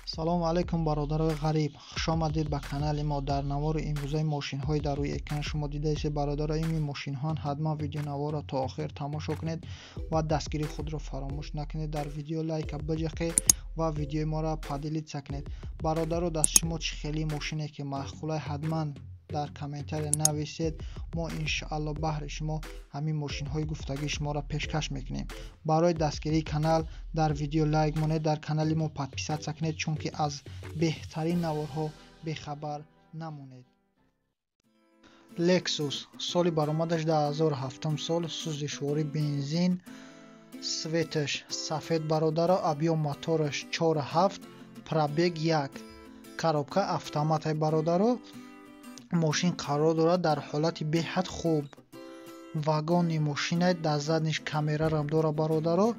салому алайкум бародарои ғариб, хуш омадед ба канали мо. дар навори имрӯзаи мошинҳои дар рӯи экран шумо дидаисед. бародаро, ими мошинҳоан ҳатман видеонаворро то охир тамошо кунед ва дастгири худро фаромӯш накунед. дар видео лайка биҷақед ва видеои моро падилитса кунед. бародаро, дасти шумо чӣ хели мошине ки маъқулай, ҳатман дар комментария нависед. мо иншоалло баҳри шумо ҳамин мошинҳои гуфтагии шуморо пешкаш мекунем. барои дастгирии канал дар видео лайк монед, дар канали мо подписатся кунед, чунки аз беҳтарин наворҳо бехабар намонед. Lexus соли баромадаш 2007 сол, сӯзишворӣ бензин, светаш сафед бародаро, объём мотораш 4.7, пробег 1, коробка автоматай бародаро. мошин қарор дорад дар ҳолати беҳад хуб. вагони мошинай дар задниш камерарам дора бародаро.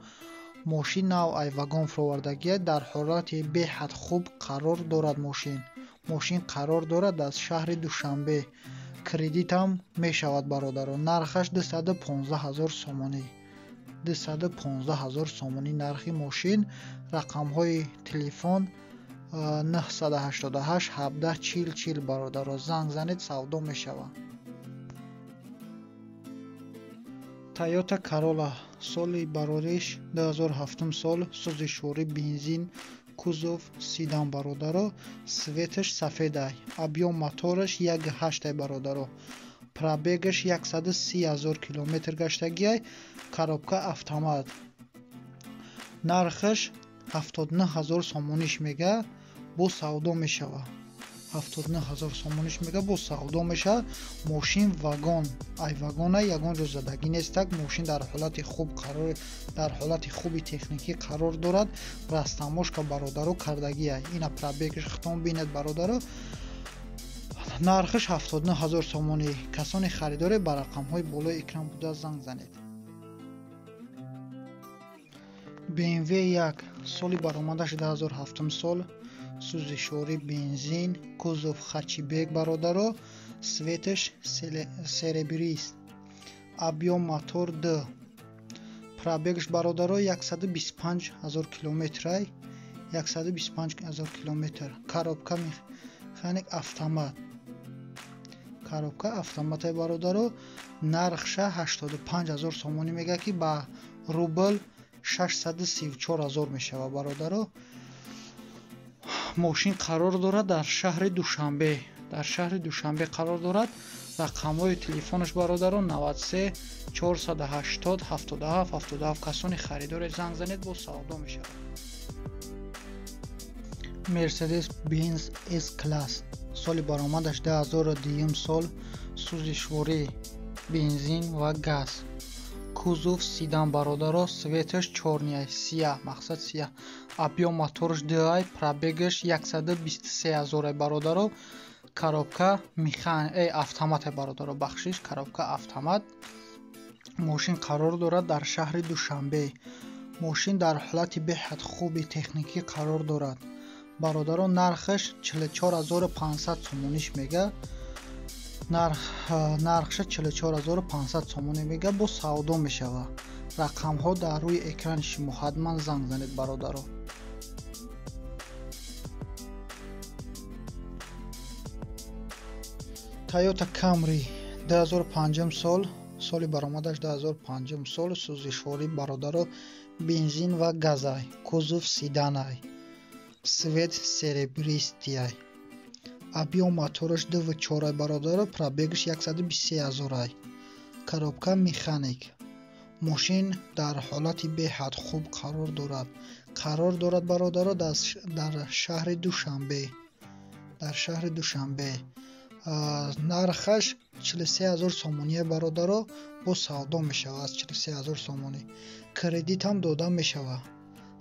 мошин навъай вагон фуровардагия дар ҳолати беҳад хуб қарор дорад. мошин қарор дорад дар шаҳри Душанбе. кредитам мешавад бародаро. нархаш 215,000 сомонӣ. 215,000 сомонӣ нархи мошин. рақамҳои телефон 988 17 40 40 бародаро. занг занед, савдо мешавад. Toyota Corolla соли барориш 2007 сол, сӯзишворӣ бензин, кузов седан бародаро. светаш сафедай, объём мотораш 1.8 бародаро. пробегаш 130,000 километр гаштагиай. коробка автомат. нархаш 79,000 сомониш мега, бо савдо мешавад. 79,000 сомониш мега, бо савдо мешавад. мошин вагон, ай вагона ягон ҷо задагӣ нестак. мошин дар ҳолати хуби техникӣ қарор дорад. растамошка бародаро кардагиай. ина пробегаш хитон бинед бародаро. нархаш 79,000 сомонӣ. касони харидоре ба рақамҳои болои экран буда занг занед. BMW 1 соли баромадаш 2007 сол, сӯзишворӣ бензин, кузов хачибек бародаро. светаш серебрист, объём мотор 2, пробегаш бародаро 125,000 километрай. 125,000 километр. коробка механик автомат. коробка автоматай бародаро. нархша 85,000 сомонӣ мега ки ба рубл 634,000 мешавад бародаро. мошин қарор дорад дар шаҳри Душанбе. дар шаҳри Душанбе қарор дорад. рақамҳои телефонаш бародаро 93 480 77 77. касони харидоре занг занед, бо савдо мешавад. Mercedes-Benz S-Class соли баромадаш 2002 сол, сӯзишворӣ бензин ва газ, кузов седан бародаро. светаш чорниай, сияҳ, мақсад сияҳ. объём мотораш 2, пробегаш 123,000 бародаро. коробка автоматай бародаро. бахшиш, коробка автомат. мошин қарор дорад дар шаҳри Душанбе. мошин дар ҳолати беҳад хуби техникӣ қарор дорад бародаро. нархаш 44,500 сомониш мега. нархша 44,500 сомонӣ мега, бо савдо мешавад. рақамҳо дар рӯи экрани шумо, ҳатман занг занед бародаро. Toyota Camry 2005 сол, соли баромадаш 2005 сол, сӯзишворӣ бародаро бензин ва газай, кузов седанай, свет серебристиай, объём мотораш 2.4 бародаро. пробегаш 123,000. коробка механик. мошин дар ҳолати беҳад хуб қарор дорад бародаро дар шаҳри Душанбе. дар шаҳри Душанбе. нархаш 43,000 сомонӣ бародаро, бо савдо мешавад. 43,000 сомонӣ. кредитам дода мешавад.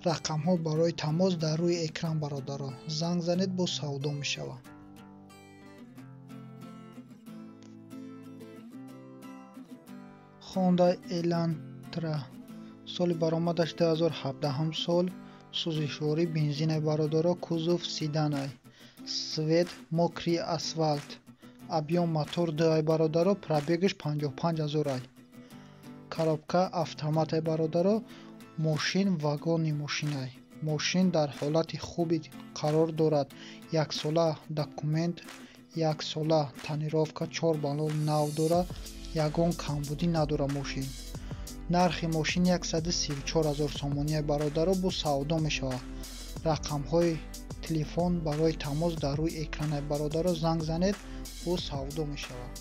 рақамҳо барои тамос дар рӯи экран бародаро. занг занед, бо савдо мешавад. Honda Elantra соли баромадаш 2017 сол, сӯзишворӣ бензинай бародаро. кузов седанай, свет мокри асфальт, объём мотор 2 бародаро. пробегаш 55,000. коробка автоматай бародаро. мошин вагони мошинай. ماشین در حالت خوبی قرار دارد. یک ساله دکومنت، یک ساله تانیروفکا، 4 بالون نو دارد. یگان کمبودی ندارد ماشین. نرخ ماشین 134,000 сомония бародаро бо савдо мешавад. рақамҳои телефон барои тамос дар рӯи экрани бародаро занг занед, бо савдо мешавад.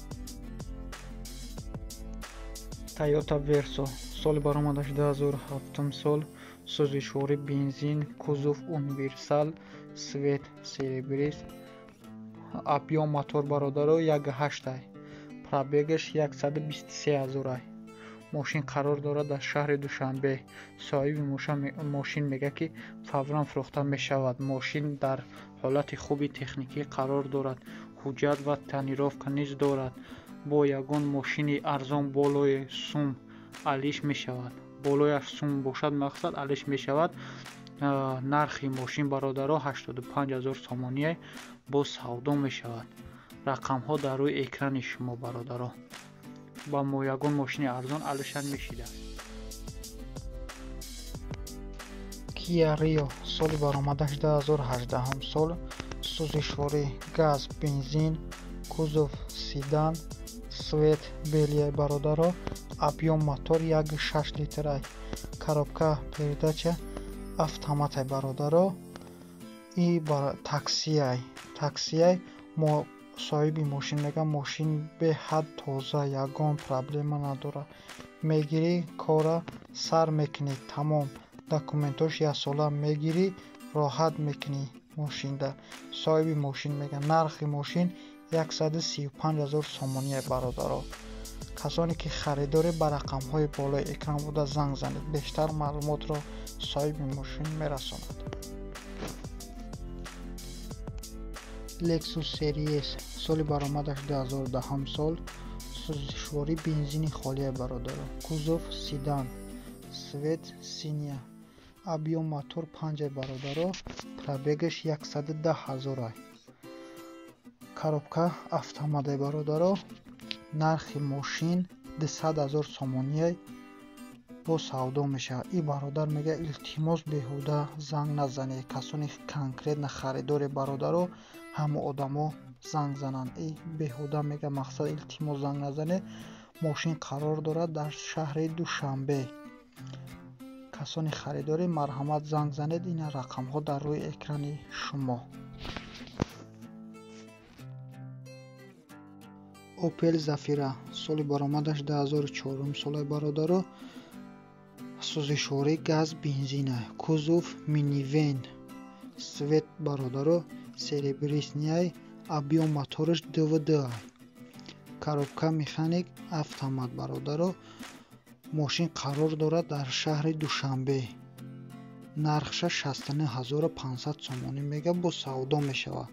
Toyota Verso соли баромадаш 2007 сол, сӯзишвори бензин, кузов универсал, свет серебрис, объем мотор бародаро 1.8, пробегаш 123,000. ماشین قرار دارد در شهر دوشنبه. صاحب ماشین میگه که فوراً فروخته می شود. ماشین در حالت خوبی تکنیکی قرار دارد. حجت و تانیروفکا نیز دارد. با یگان ماشین ارزان بالای سوم علیش می شود. بالای سوم باشد مقصد علیش می شود. نرخ ماشین برادرها 85,000 сомония با سودا می شود. رقم ها در روی اکران شما برادرها. با ما یگان ماشین ارزان علشان میشیده. کیا ریو سال برآمدش 2018 سال، سوزشواری گاز بنزین، کوزوف سیدان، سویت بیلیه برادرها، объем мотор 1.6 لیتر، коробка передача автомат برادرها. ای بر تاکسی ما صاحب ماشین میگه ماشین به حد تازه، یگان پرابلم نداره. میگیری کارا سر میکنی، تمام دکومنتاش یک ساله میگیری، راحت میکنی ماشین ده. صاحب ماشین میگه نرخ ماشین 135,000 сомония برادرها. کسانی که خریداری به رقم های بالای اکران بوده زنگ زنید، بیشتر معلومات را صاحب ماشین میرساند. لکسوس سری اس سال برآمدش 2010 سال، سوزشواری بنزین خالی برادرها، کوزوف سیدان، سویت سینیا، объем мотор 5 برادرها، пробегаш 110,000. коробка автомат برادرها. نرخ ماشین 200,000 сомония با سودا میشه. این برادر میگه التماس بیهوده زنگ نزنه. کسانی کنکریت خریدار برادرها همه آدما زنگ زنن. این بیهوده میگه مقصد التماس زنگ نزنه. ماشین قرار دارد در شهر دوشنبه. کسانی خریداری مرحمت زنگ زنید. این رقم ها در روی اکران شما. اوپل زافیرا سال برآمدش 2004 سال برادرها، سوزشواری گاز بنزینه، کوزوف مینیوین، سویت برادرها، серебрясный, объем моторش 2.2. коробка механик автомат برادرها. ماشین قرار دارد در شهر دوشنبه. نرخش 69,500 сомония میگه با سودا میشود.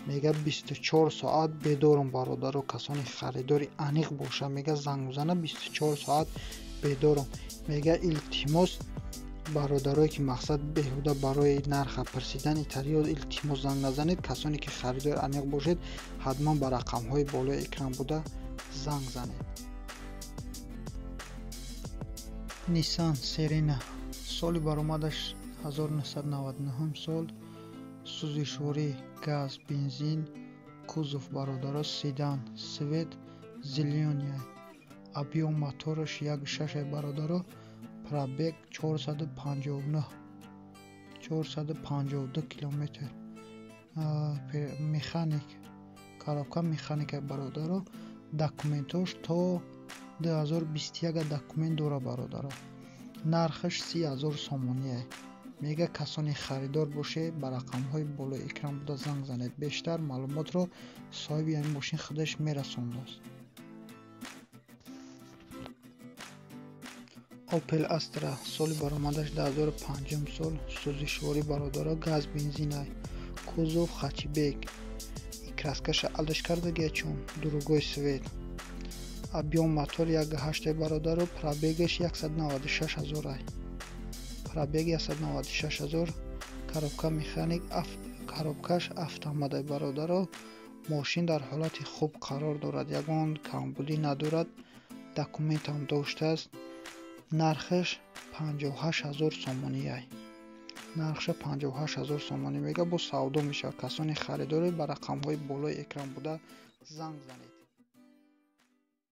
میگه 24 ساعت بیدارم برادرها. کسانی خریداری انیق باشه میگه زنگ میزنه 24 ساعت بیدارم. میگه التماس برادرایی که مقصد بهوده برای نرخ پرسیدن ایتالیا التماس زنگ نزنید. کسانی که خریدار انیق باشید حتما به رقم های بالای اکران بوده زنگ زنید. نیسان سرینا سال برآمدش 1999 سال، سوزشواری گاز بنزین، کوزوف برادرها سیدان، سویت زیلیونیا، объем моторش 1.6 برادرها، пробег 452 کیلومتر. مکانیک коробка механик برادرها. دکومنتاش تا 2021 دکومنت داره برادرها. نرخش 30,000 сомония. میگه کسانی خریدار باشه به رقم های بالای اکران بوده زنگ زنید. بیشتر معلومات رو صاحب این ماشین خودش میرسونده است. اوپل استرا سال برآمدش 2005 سال، سوزشواری برادرها گاز بنزینه، کوزوف хэтчбек. краскаш алиш кардагия чун другой свет. объем мотор 1.8 برادرها. пробегаш 196,000. пробег 196,000. коробка механик коробкаш автомат برادرها. ماشین در حالت خوب قرار دارد. یگان کمبودی ندارد. دکومنت هم داشته است. نرخش 58,000 сомония. нархша 58 000 сомонӣ мега. бо савдо мешавад. касони харидоре ба рақамҳои болои экран буда занг занед.